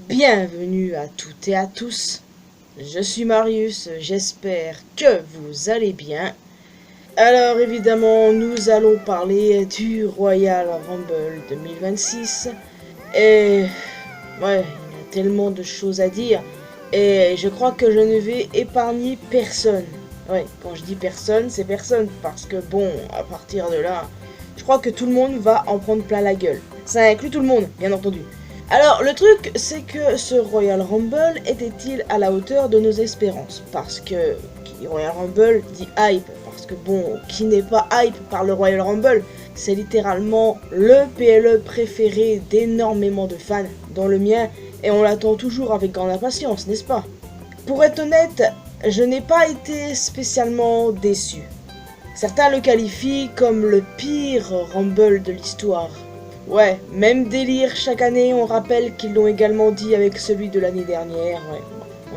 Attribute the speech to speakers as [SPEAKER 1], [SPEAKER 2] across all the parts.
[SPEAKER 1] Bienvenue à toutes et à tous, je suis Marius, j'espère que vous allez bien. Alors évidemment, nous allons parler du Royal Rumble 2026 et ouais, il y a tellement de choses à dire et je crois que je ne vais épargner personne. Ouais, quand je dis personne, c'est personne parce que bon, à partir de là, je crois que tout le monde va en prendre plein la gueule. Ça inclut tout le monde, bien entendu. Alors, le truc, c'est que ce Royal Rumble était-il à la hauteur de nos espérances? Parce que, qui dit Royal Rumble dit hype. Parce que bon, qui n'est pas hype par le Royal Rumble? C'est littéralement le PLE préféré d'énormément de fans, dont le mien, et on l'attend toujours avec grande impatience, n'est-ce pas? Pour être honnête, je n'ai pas été spécialement déçu. Certains le qualifient comme le pire Rumble de l'histoire. Ouais, même délire, chaque année on rappelle qu'ils l'ont également dit avec celui de l'année dernière, ouais.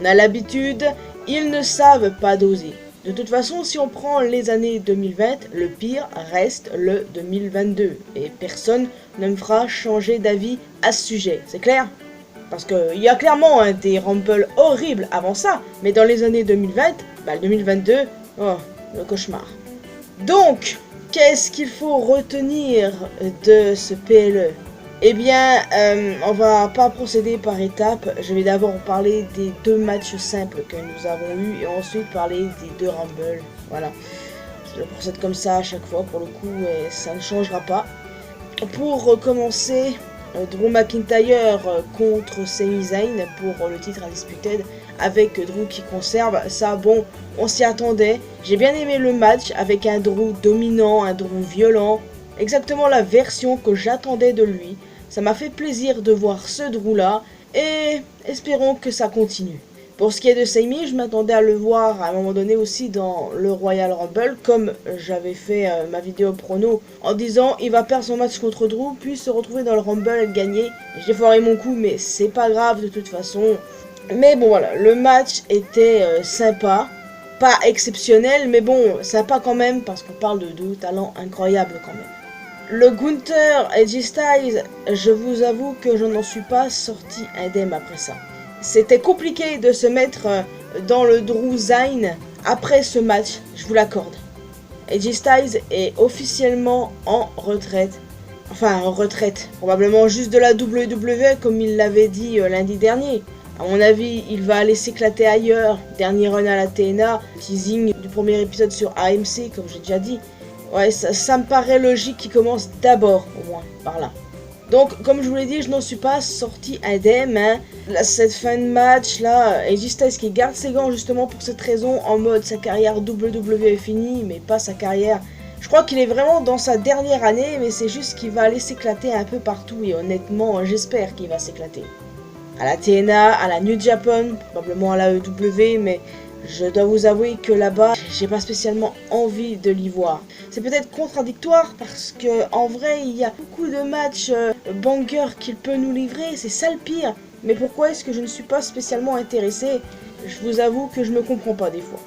[SPEAKER 1] On a l'habitude, ils ne savent pas doser. De toute façon, si on prend les années 2020, le pire reste le 2022. Et personne ne me fera changer d'avis à ce sujet, c'est clair? Parce qu'il y a clairement des Rumble horribles avant ça, mais dans les années 2020, le 2022, oh, le cauchemar. Donc, qu'est-ce qu'il faut retenir de ce PLE? Eh bien, on va pas procéder par étapes. Je vais d'abord parler des 2 matchs simples que nous avons eus et ensuite parler des 2 Rumble. Voilà. Je procède comme ça à chaque fois pour le coup et ça ne changera pas. Pour commencer, Drew McIntyre contre Sami Zayn pour le titre Undisputed avec Drew qui conserve. Ça, bon, on s'y attendait. J'ai bien aimé le match avec un Drew dominant, un Drew violent. Exactement la version que j'attendais de lui. Ça m'a fait plaisir de voir ce Drew là et espérons que ça continue. Pour ce qui est de Sami, je m'attendais à le voir à un moment donné aussi dans le Royal Rumble, comme j'avais fait ma vidéo prono en disant il va perdre son match contre Drew, puis se retrouver dans le Rumble et le gagner. J'ai foiré mon coup, mais c'est pas grave de toute façon. Mais bon voilà, le match était sympa, pas exceptionnel, mais bon, sympa quand même, parce qu'on parle de 2 talents incroyables quand même. Le Gunther AJ Styles, je vous avoue que je n'en suis pas sorti indemne après ça. C'était compliqué de se mettre dans le Drew Zayn après ce match, je vous l'accorde. AJ Styles est officiellement en retraite. Enfin, en retraite. Probablement juste de la WWE comme il l'avait dit lundi dernier. À mon avis, il va aller s'éclater ailleurs. Dernier run à la TNA. Teasing du premier épisode sur AMC, comme j'ai déjà dit. Ouais, ça me paraît logique qu'il commence d'abord, au moins, par là. Donc, comme je vous l'ai dit, je n'en suis pas sorti indemne. Hein. Cette fin de match là, AJ Styles qui garde ses gants justement pour cette raison, en mode sa carrière WWE est finie, mais pas sa carrière. Je crois qu'il est vraiment dans sa dernière année, mais c'est juste qu'il va aller s'éclater un peu partout, et honnêtement, j'espère qu'il va s'éclater. À la TNA, à la New Japan, probablement à la EW, mais je dois vous avouer que là-bas, j'ai pas spécialement envie de l'y voir. C'est peut-être contradictoire parce que en vrai, il y a beaucoup de matchs bangers qu'il peut nous livrer, c'est ça le pire. Mais pourquoi est-ce que je ne suis pas spécialement intéressé? Je vous avoue que je me comprends pas des fois.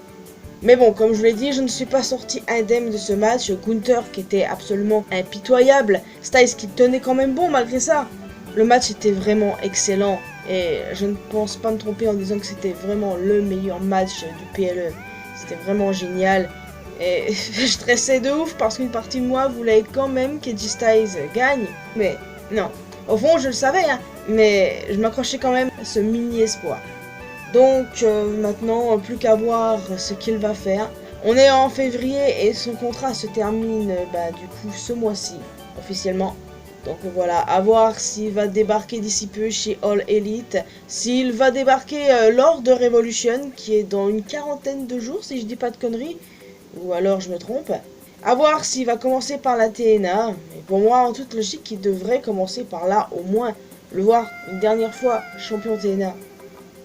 [SPEAKER 1] Mais bon, comme je vous l'ai dit, je ne suis pas sorti indemne de ce match. Gunther qui était absolument impitoyable, Styles qui tenait quand même bon malgré ça. Le match était vraiment excellent et je ne pense pas me tromper en disant que c'était vraiment le meilleur match du PLE. C'était vraiment génial et je stressais de ouf parce qu'une partie de moi voulait quand même qu'AJ Styles gagne. Mais non, au fond je le savais, hein, mais je m'accrochais quand même à ce mini espoir. Donc maintenant, plus qu'à voir ce qu'il va faire. On est en février et son contrat se termine du coup ce mois-ci, officiellement. Donc voilà, à voir s'il va débarquer d'ici peu chez All Elite, s'il va débarquer lors de Revolution, qui est dans une 40aine de jours, si je dis pas de conneries, ou alors je me trompe. À voir s'il va commencer par la TNA, mais pour moi, en toute logique, il devrait commencer par là, au moins, le voir une dernière fois champion TNA.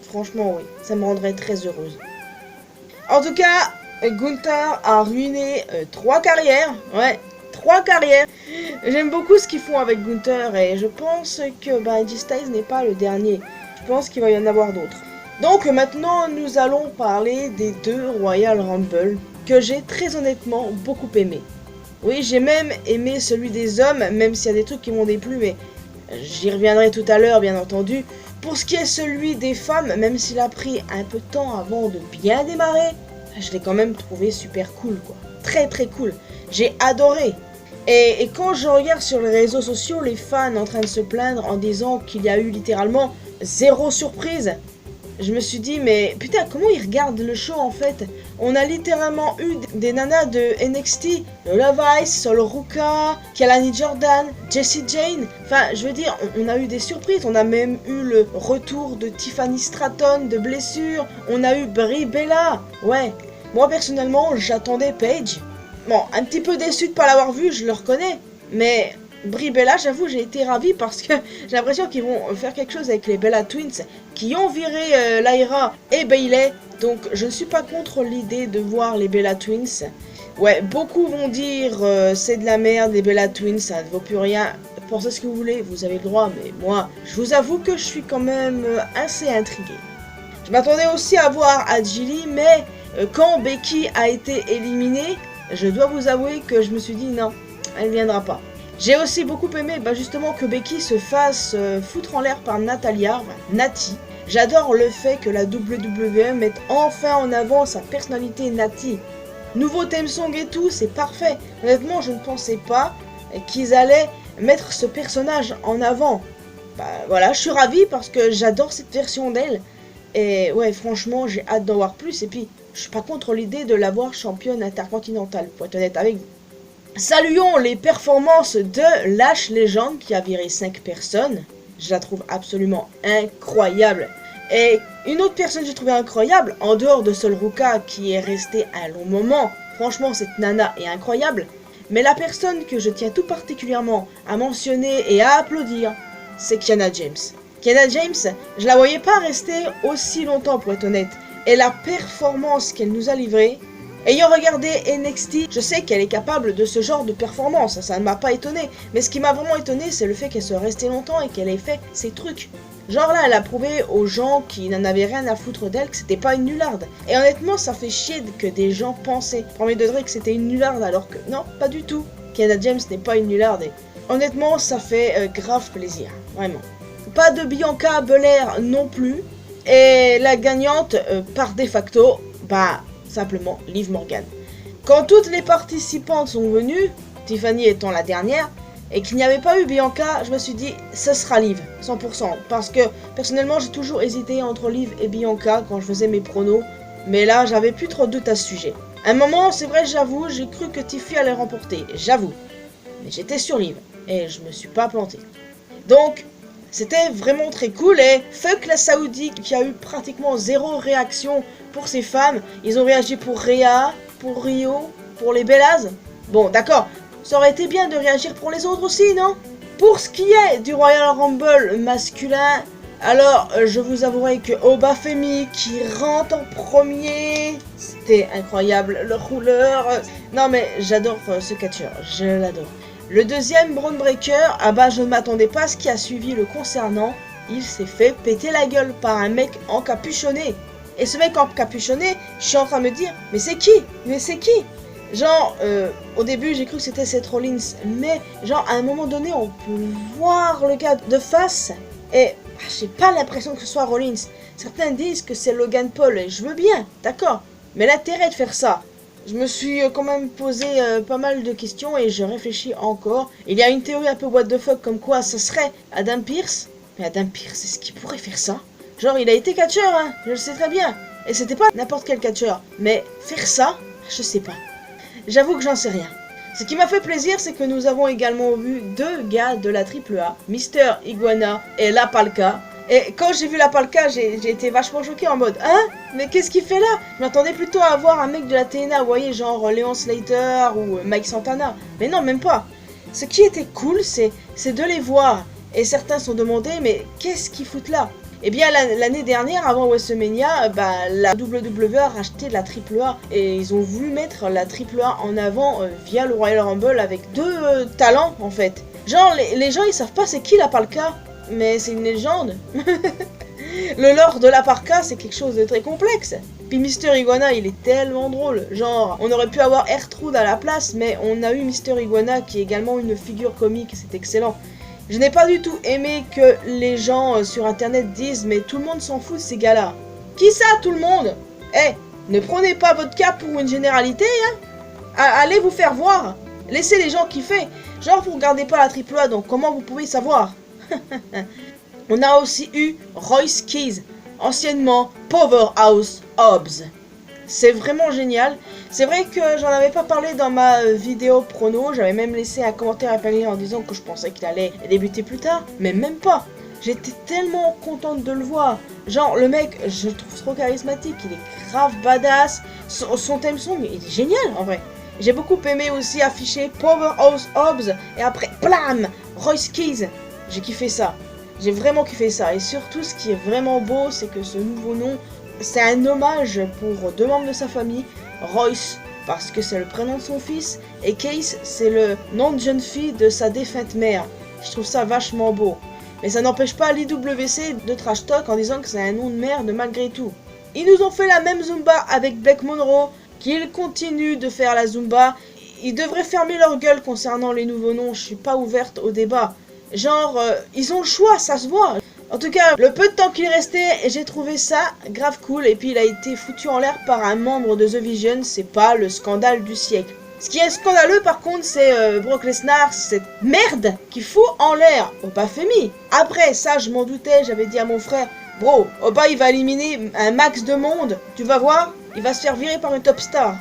[SPEAKER 1] Franchement, oui, ça me rendrait très heureuse. En tout cas, Gunther a ruiné 3 carrières, ouais. 3 carrières. J'aime beaucoup ce qu'ils font avec Gunther et je pense que AJ Styles n'est pas le dernier. Je pense qu'il va y en avoir d'autres. Donc maintenant nous allons parler des 2 Royal Rumble que j'ai très honnêtement beaucoup aimé. Oui, j'ai même aimé celui des hommes, même s'il y a des trucs qui m'ont déplu, mais J'y reviendrai tout à l'heure, bien entendu. Pour ce qui est celui des femmes, même s'il a pris un peu de temps avant de bien démarrer, je l'ai quand même trouvé super cool, quoi. Très très cool. J'ai adoré. Et quand je regarde sur les réseaux sociaux les fans en train de se plaindre en disant qu'il y a eu littéralement 0 surprise, je me suis dit, mais putain, comment ils regardent le show en fait? On a littéralement eu des nanas de NXT, de Love Ice, Sol Ruka, Kelani Jordan, Jessie Jane. Enfin, je veux dire, on a eu des surprises. On a même eu le retour de Tiffany Stratton de blessure. On a eu Brie Bella. Ouais, moi personnellement, j'attendais Paige. Bon, un petit peu déçu de pas l'avoir vue, je le reconnais. Mais Brie Bella, j'avoue, j'ai été ravie parce que j'ai l'impression qu'ils vont faire quelque chose avec les Bella Twins qui ont viré Lyra et Bayley. Donc je ne suis pas contre l'idée de voir les Bella Twins. Ouais, beaucoup vont dire c'est de la merde, les Bella Twins, ça ne vaut plus rien. Pensez ce que vous voulez, vous avez le droit, mais moi, je vous avoue que je suis quand même assez intriguée. Je m'attendais aussi à voir Adjili, mais quand Becky a été éliminée, je dois vous avouer que je me suis dit non, elle ne viendra pas. J'ai aussi beaucoup aimé justement que Becky se fasse foutre en l'air par Natalya, Natty. J'adore le fait que la WWE mette enfin en avant sa personnalité Natty. Nouveau theme song et tout, c'est parfait. Honnêtement, je ne pensais pas qu'ils allaient mettre ce personnage en avant. Bah voilà, je suis ravie parce que j'adore cette version d'elle. Et ouais, franchement, j'ai hâte d'en voir plus. Et puis, je suis pas contre l'idée de l'avoir championne intercontinentale, pour être honnête avec vous. Saluons les performances de Lash Legend qui a viré 5 personnes. Je la trouve absolument incroyable. Et une autre personne que j'ai trouvé incroyable, en dehors de Sol Ruka qui est restée un long moment, franchement cette nana est incroyable, mais la personne que je tiens tout particulièrement à mentionner et à applaudir, c'est Kiana James. Kiana James, je la voyais pas rester aussi longtemps pour être honnête, et la performance qu'elle nous a livrée, ayant regardé NXT, je sais qu'elle est capable de ce genre de performance, ça ne m'a pas étonné, mais ce qui m'a vraiment étonné, c'est le fait qu'elle soit restée longtemps et qu'elle ait fait ses trucs. Genre là, elle a prouvé aux gens qui n'en avaient rien à foutre d'elle que c'était pas une nullarde. Et honnêtement, ça fait chier que des gens pensaient, premier degré, que c'était une nullarde, alors que non, pas du tout. Kiana James n'est pas une nullarde. Et honnêtement, ça fait grave plaisir, vraiment. Pas de Bianca Belair non plus. Et la gagnante, par de facto, bah, simplement Liv Morgan. Quand toutes les participantes sont venues, Tiffany étant la dernière, et qu'il n'y avait pas eu Bianca, je me suis dit, ce sera Liv, 100%. Parce que, personnellement, j'ai toujours hésité entre Liv et Bianca quand je faisais mes pronos. Mais là, j'avais plus trop de doute à ce sujet. À un moment, c'est vrai, j'avoue, j'ai cru que Tiffy allait remporter, j'avoue. Mais j'étais sur Liv, et je me suis pas planté. Donc, c'était vraiment très cool, et fuck la Saoudi qui a eu pratiquement 0 réaction pour ces femmes. Ils ont réagi pour Rhea, pour Rio, pour les Bellas. Bon, d'accord. Ça aurait été bien de réagir pour les autres aussi, non? Pour ce qui est du Royal Rumble masculin, alors je vous avouerai que Obafemi qui rentre en premier, c'était incroyable, le rouleur. Non mais j'adore ce catcheur, je l'adore. Le deuxième Braun Breaker, ah bah je ne m'attendais pas à ce qui a suivi le concernant. Il s'est fait péter la gueule par un mec encapuchonné. Et ce mec encapuchonné, je suis en train de me dire, mais c'est qui? Mais c'est qui? Genre, au début, j'ai cru que c'était Seth Rollins, mais genre, à un moment donné, on peut voir le gars de face, et j'ai pas l'impression que ce soit Rollins. Certains disent que c'est Logan Paul, et je veux bien, d'accord, mais l'intérêt de faire ça, je me suis quand même posé pas mal de questions, et je réfléchis encore. Il y a une théorie un peu what the fuck, comme quoi ce serait Adam Pearce, mais Adam Pearce, est-ce qu'il pourrait faire ça? Genre, il a été catcheur, hein, je le sais très bien, et c'était pas n'importe quel catcheur, mais faire ça, je sais pas. J'avoue que j'en sais rien. Ce qui m'a fait plaisir, c'est que nous avons également vu 2 gars de la AAA, Mister Iguana et La Palka. Et quand j'ai vu La Palka, j'ai été vachement choqué en mode « Hein? Mais qu'est-ce qu'il fait là ?» Je m'attendais plutôt à voir un mec de la TNA, vous voyez, genre Leon Slater ou Mike Santana. Mais non, même pas. Ce qui était cool, c'est de les voir. Et certains se sont demandé « Mais qu'est-ce qu'ils foutent là ?» Eh bien, l'année dernière, avant WrestleMania, la WWE a racheté la AAA et ils ont voulu mettre la AAA en avant via le Royal Rumble avec 2 talents, en fait. Genre, les gens, ils savent pas c'est qui La Palka, mais c'est une légende. Le lore de La Palka, c'est quelque chose de très complexe. Puis Mister Iguana, il est tellement drôle. Genre, on aurait pu avoir Ertrude à la place, mais on a eu Mister Iguana qui est également une figure comique, c'est excellent. Je n'ai pas du tout aimé que les gens sur internet disent mais tout le monde s'en fout de ces gars-là. Qui ça tout le monde? Eh, ne prenez pas votre cas pour une généralité, hein. Allez vous faire voir. Laissez les gens kiffer. Genre vous regardez pas la AAA, donc comment vous pouvez savoir? On a aussi eu Royce Keys, anciennement Powerhouse Hobbs. C'est vraiment génial. C'est vrai que j'en avais pas parlé dans ma vidéo prono. J'avais même laissé un commentaire épinglé en disant que je pensais qu'il allait débuter plus tard. Mais même pas. J'étais tellement contente de le voir. Genre, le mec, je le trouve trop charismatique. Il est grave badass. Son theme song, il est génial en vrai. J'ai beaucoup aimé aussi afficher Powerhouse Hobbs. Et après, blam, Royce Keys. J'ai kiffé ça. J'ai vraiment kiffé ça. Et surtout, ce qui est vraiment beau, c'est que ce nouveau nom, c'est un hommage pour deux membres de sa famille. Royce, parce que c'est le prénom de son fils. Et Case, c'est le nom de jeune fille de sa défunte mère. Je trouve ça vachement beau. Mais ça n'empêche pas l'IWC de trash talk en disant que c'est un nom de merde malgré tout. Ils nous ont fait la même Zumba avec Blake Monroe, qu'ils continuent de faire la Zumba. Ils devraient fermer leur gueule concernant les nouveaux noms, je suis pas ouverte au débat. Genre, ils ont le choix, ça se voit. En tout cas, le peu de temps qu'il restait, j'ai trouvé ça grave cool. Et puis il a été foutu en l'air par un membre de The Vision, c'est pas le scandale du siècle. Ce qui est scandaleux par contre, c'est Brock Lesnar, cette merde qui fout en l'air Oba Femi. Après ça, je m'en doutais, j'avais dit à mon frère, bro, Oba il va éliminer un max de monde, tu vas voir, il va se faire virer par une top star.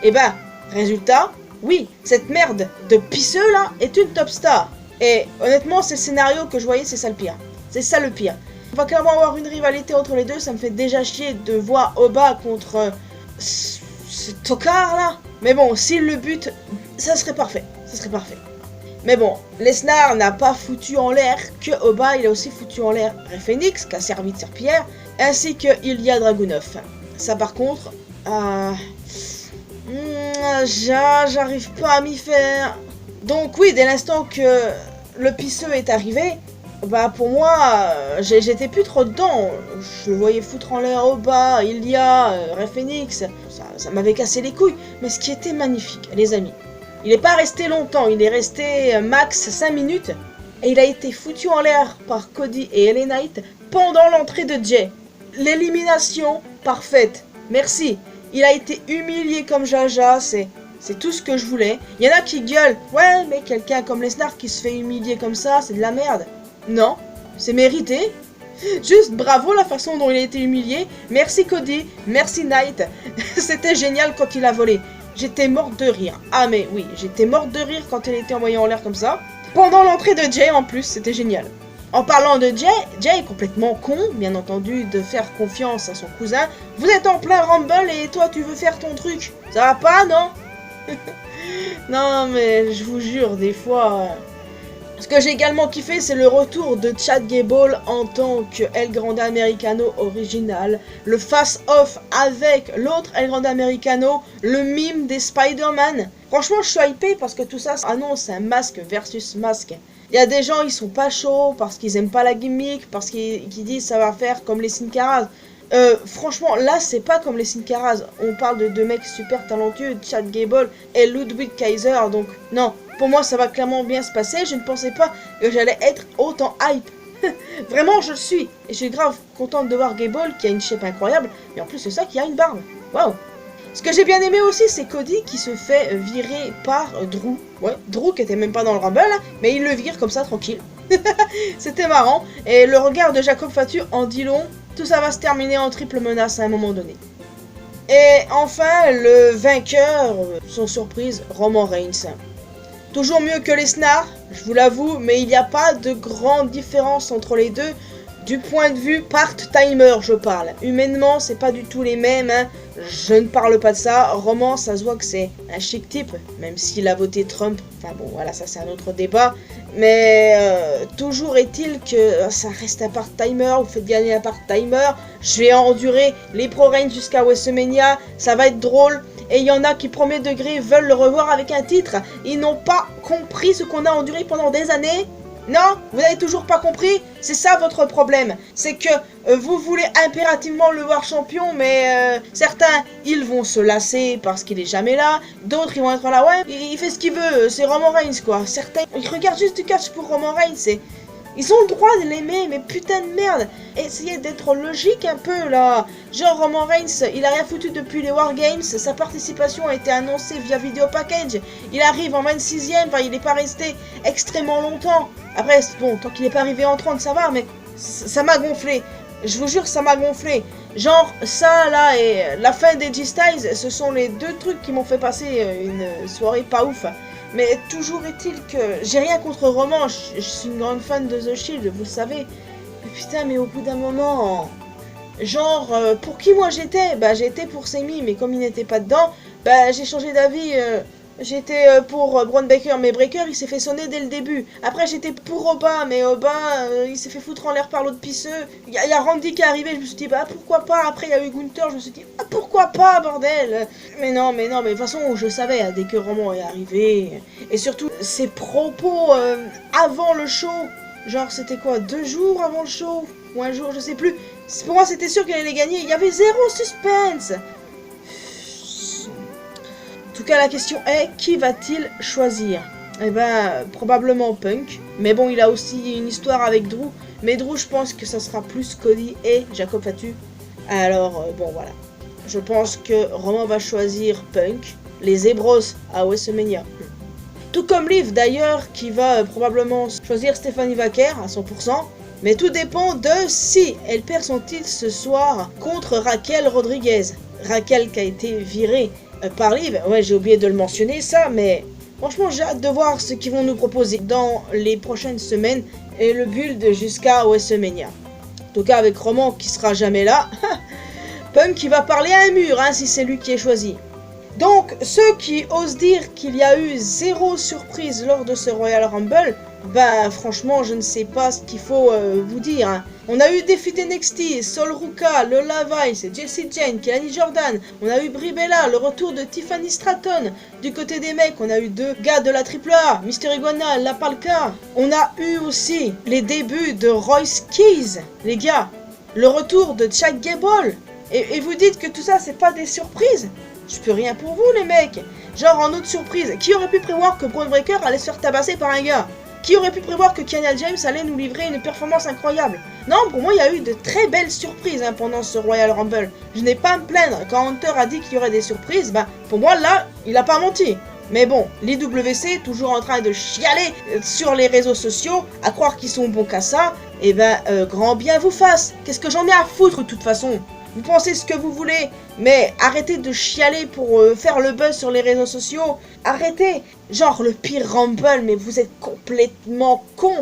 [SPEAKER 1] Et bah, résultat, oui, cette merde de pisseux là est une top star. Et honnêtement, c'est le scénario que je voyais, c'est ça le pire. C'est ça le pire. On va clairement avoir une rivalité entre les deux, ça me fait déjà chier de voir Oba contre ce tocard là. Mais bon, s'il le bute, ça serait parfait. Ça serait parfait. Mais bon, Lesnar n'a pas foutu en l'air que Oba, il a aussi foutu en l'air Rey Fenix, qui a servi de serpillière, ainsi que Ilya Dragunov. Ça par contre, j'arrive pas à m'y faire. Donc oui, dès l'instant que le pisseux est arrivé, bah pour moi, j'étais plus trop dedans. Je le voyais foutre en l'air Oba, Ilya, Rey Fenix. Ça m'avait cassé les couilles. Mais ce qui était magnifique, les amis, il n'est pas resté longtemps. Il est resté max 5 minutes. Et il a été foutu en l'air par Cody et LA Knight pendant l'entrée de Jay. L'élimination parfaite. Merci. Il a été humilié comme Jaja. C'est tout ce que je voulais. Il y en a qui gueulent. Ouais, mais quelqu'un comme Lesnar qui se fait humilier comme ça, c'est de la merde. Non, c'est mérité. Juste bravo la façon dont il a été humilié. Merci Cody, merci Knight. C'était génial quand il a volé. J'étais morte de rire. Ah mais oui, j'étais morte de rire quand il était envoyé en l'air comme ça. Pendant l'entrée de Jay en plus, c'était génial. En parlant de Jay, Jay est complètement con, bien entendu, de faire confiance à son cousin. Vous êtes en plein Rumble et toi tu veux faire ton truc. Ça va pas, non? Non mais je vous jure, des fois... Ce que j'ai également kiffé, c'est le retour de Chad Gable en tant que El Grande Americano original. Le face-off avec l'autre El Grande Americano, le mime des Spider-Man. Franchement, je suis hypé parce que tout ça annonce un masque versus masque. Il y a des gens, ils sont pas chauds parce qu'ils aiment pas la gimmick, parce qu'ils disent ça va faire comme les Sin Cara. Franchement, là, c'est pas comme les Sin Cara. On parle de deux mecs super talentueux, Chad Gable et Ludwig Kaiser, donc non. Pour moi, ça va clairement bien se passer. Je ne pensais pas que j'allais être autant hype. Vraiment, je le suis. Et je suis grave contente de voir Gable qui a une shape incroyable. Et en plus de ça, qui a une barbe. Waouh. Ce que j'ai bien aimé aussi, c'est Cody qui se fait virer par Drew. Ouais, Drew qui était même pas dans le Rumble, hein, mais il le vire comme ça, tranquille. C'était marrant. Et le regard de Jacob Fatu en dit long. Tout ça va se terminer en triple menace à un moment donné. Et enfin, le vainqueur, sans surprise, Roman Reigns. Toujours mieux que Lesnar, je vous l'avoue, mais il n'y a pas de grande différence entre les deux. Du point de vue part-timer, je parle. Humainement, c'est pas du tout les mêmes. Hein. Je ne parle pas de ça. Roman, ça se voit que c'est un chic type, même s'il a voté Trump. Enfin bon, voilà, ça c'est un autre débat. Mais toujours est-il que ça reste un part-timer. Vous faites gagner un part-timer. Je vais endurer les Pro-Reigns jusqu'à WrestleMania. Ça va être drôle. Et il y en a qui, premier degré, veulent le revoir avec un titre. Ils n'ont pas compris ce qu'on a enduré pendant des années. Non, vous n'avez toujours pas compris? C'est ça votre problème. C'est que vous voulez impérativement le voir champion, mais certains, ils vont se lasser parce qu'il est jamais là. D'autres, ils vont être là, ouais, il fait ce qu'il veut, c'est Roman Reigns, quoi. Certains, ils regardent juste du catch pour Roman Reigns, ils ont le droit de l'aimer, mais putain de merde. Essayez d'être logique un peu, là. Genre, Roman Reigns, il a rien foutu depuis les Wargames. Sa participation a été annoncée via Video Package. Il arrive en 26e, enfin, il n'est pas resté extrêmement longtemps. Après, bon, tant qu'il n'est pas arrivé en 30, ça va, mais ça m'a gonflé. Je vous jure, ça m'a gonflé. Genre, ça, là, et la fin des G-Styles, ce sont les deux trucs qui m'ont fait passer une soirée pas ouf. Mais toujours est-il que j'ai rien contre Roman, je suis une grande fan de The Shield, vous le savez. Mais putain, mais au bout d'un moment, genre, pour qui moi j'étais? Bah j'étais pour Sami, mais comme il n'était pas dedans, bah j'ai changé d'avis. J'étais pour Braun Breaker, mais Breaker il s'est fait sonner dès le début. Après j'étais pour Oba, mais Oba il s'est fait foutre en l'air par l'autre pisseux. Il y a Randy qui est arrivé, je me suis dit bah pourquoi pas. Après il y a eu Gunther, je me suis dit ah pourquoi pas bordel. Mais non, mais de toute façon je savais dès que Roman est arrivé. Et surtout ses propos avant le show. Genre c'était quoi, 2 jours avant le show? Ou un jour, je sais plus. Pour moi c'était sûr qu'elle allait gagner, il y avait zéro suspense. En tout cas, la question est, qui va-t-il choisir? Eh ben, probablement Punk. Mais bon, il a aussi une histoire avec Drew. Mais Drew, je pense que ça sera plus Cody et Jacob Fatu. Alors, bon, voilà. Je pense que Roman va choisir Punk. Les Zebros à WrestleMania. Tout comme Liv, d'ailleurs, qui va probablement choisir Stephanie Vaquer à 100%. Mais tout dépend de si elle perd son titre ce soir contre Raquel Rodriguez. Raquel qui a été virée par Liv, ouais j'ai oublié de le mentionner ça, mais franchement j'ai hâte de voir ce qu'ils vont nous proposer dans les prochaines semaines et le build jusqu'à WrestleMania. En tout cas avec Roman qui sera jamais là, Punk qui va parler à un mur hein, si c'est lui qui est choisi. Donc ceux qui osent dire qu'il y a eu 0 surprise lors de ce Royal Rumble, ben franchement je ne sais pas ce qu'il faut vous dire. Hein. On a eu défi d'NXT, Sol Ruka, Lola Vice, Jessie Jane, Kelani Jordan, on a eu Brie Bella, le retour de Tiffany Stratton. Du côté des mecs, on a eu 2 gars de la AAA, Mister Iguana, La Palca. On a eu aussi les débuts de Royce Keys, les gars. Le retour de Chad Gable. Et vous dites que tout ça c'est pas des surprises? Je peux rien pour vous les mecs. Genre en autre surprise, qui aurait pu prévoir que Braun Breaker allait se faire tabasser par un gars? Qui aurait pu prévoir que Kiana James allait nous livrer une performance incroyable? Non, pour moi, il y a eu de très belles surprises hein, pendant ce Royal Rumble. Je n'ai pas à me plaindre. Quand Hunter a dit qu'il y aurait des surprises, ben, pour moi, là, il a pas menti. Mais bon, l'IWC, toujours en train de chialer sur les réseaux sociaux, à croire qu'ils sont bons qu'à ça, et ben, grand bien vous fasse. Qu'est-ce que j'en ai à foutre de toute façon? Vous pensez ce que vous voulez, mais arrêtez de chialer pour faire le buzz sur les réseaux sociaux. Arrêtez. Genre le pire Rumble, mais vous êtes complètement con.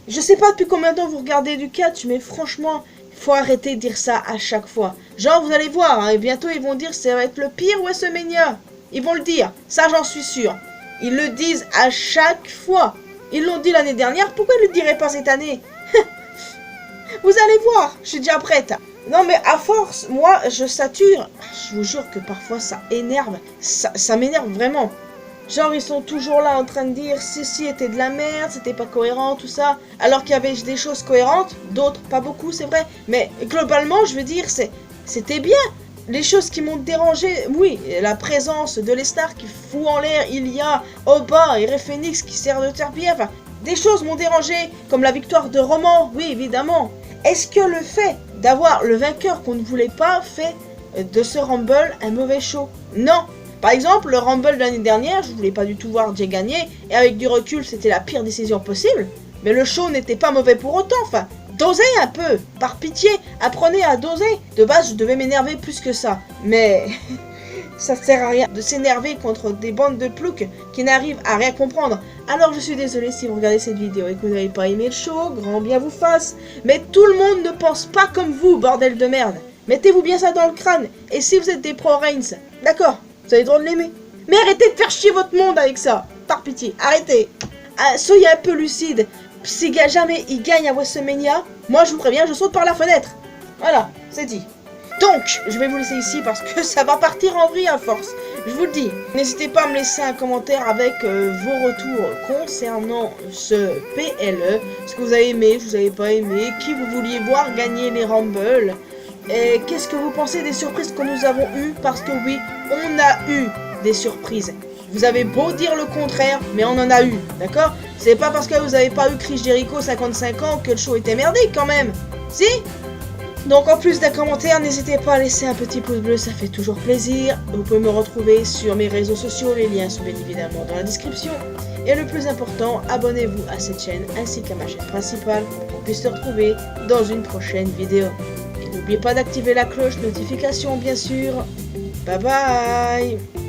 [SPEAKER 1] Je sais pas depuis combien de temps vous regardez du catch, mais franchement, il faut arrêter de dire ça à chaque fois. Genre vous allez voir, hein, et bientôt ils vont dire que ça va être le pire WrestleMania. Ils vont le dire, ça j'en suis sûr. Ils le disent à chaque fois. Ils l'ont dit l'année dernière, pourquoi ils le diraient pas cette année? Vous allez voir, je suis déjà prête. Non mais à force, moi je sature. Je vous jure que parfois ça énerve. Ça m'énerve vraiment. Genre ils sont toujours là en train de dire ceci était de la merde, c'était pas cohérent, tout ça. Alors qu'il y avait des choses cohérentes, d'autres pas beaucoup c'est vrai. Mais globalement je veux dire c'était bien. Les choses qui m'ont dérangé, oui, la présence de Lesnar qui fout en l'air, il y a Oba et Rey Fenix qui sert de terre-pierre. Enfin, des choses m'ont dérangé, comme la victoire de Roman, oui évidemment. Est-ce que le fait d'avoir le vainqueur qu'on ne voulait pas fait de ce Rumble un mauvais show? Non. Par exemple, le Rumble de l'année dernière, je voulais pas du tout voir Jay gagner, et avec du recul, c'était la pire décision possible. Mais le show n'était pas mauvais pour autant, enfin, dosez un peu, par pitié, apprenez à doser. De base, je devais m'énerver plus que ça, mais ça sert à rien de s'énerver contre des bandes de ploucs qui n'arrivent à rien comprendre. Alors je suis désolée si vous regardez cette vidéo et que vous n'avez pas aimé le show, grand bien vous fasse. Mais tout le monde ne pense pas comme vous, bordel de merde. Mettez-vous bien ça dans le crâne. Et si vous êtes des pro-Reigns, d'accord, vous avez le droit de l'aimer. Mais arrêtez de faire chier votre monde avec ça. Par pitié, arrêtez. Soyez un peu lucide. Si jamais il gagne à WrestleMania, moi je vous préviens, je saute par la fenêtre. Voilà, c'est dit. Donc, je vais vous laisser ici parce que ça va partir en vrille à force. Je vous le dis, n'hésitez pas à me laisser un commentaire avec vos retours concernant ce PLE, ce que vous avez aimé, ce que vous n'avez pas aimé, qui vous vouliez voir gagner les Rumble, et qu'est-ce que vous pensez des surprises que nous avons eues, parce que oui, on a eu des surprises. Vous avez beau dire le contraire, mais on en a eu, d'accord? C'est pas parce que vous avez pas eu Chris Jericho 55 ans que le show était merdique quand même, si? Donc en plus d'un commentaire, n'hésitez pas à laisser un petit pouce bleu, ça fait toujours plaisir. Vous pouvez me retrouver sur mes réseaux sociaux, les liens sont bien évidemment dans la description. Et le plus important, abonnez-vous à cette chaîne ainsi qu'à ma chaîne principale pour qu'on puisse se retrouver dans une prochaine vidéo. Et n'oubliez pas d'activer la cloche notification bien sûr. Bye bye.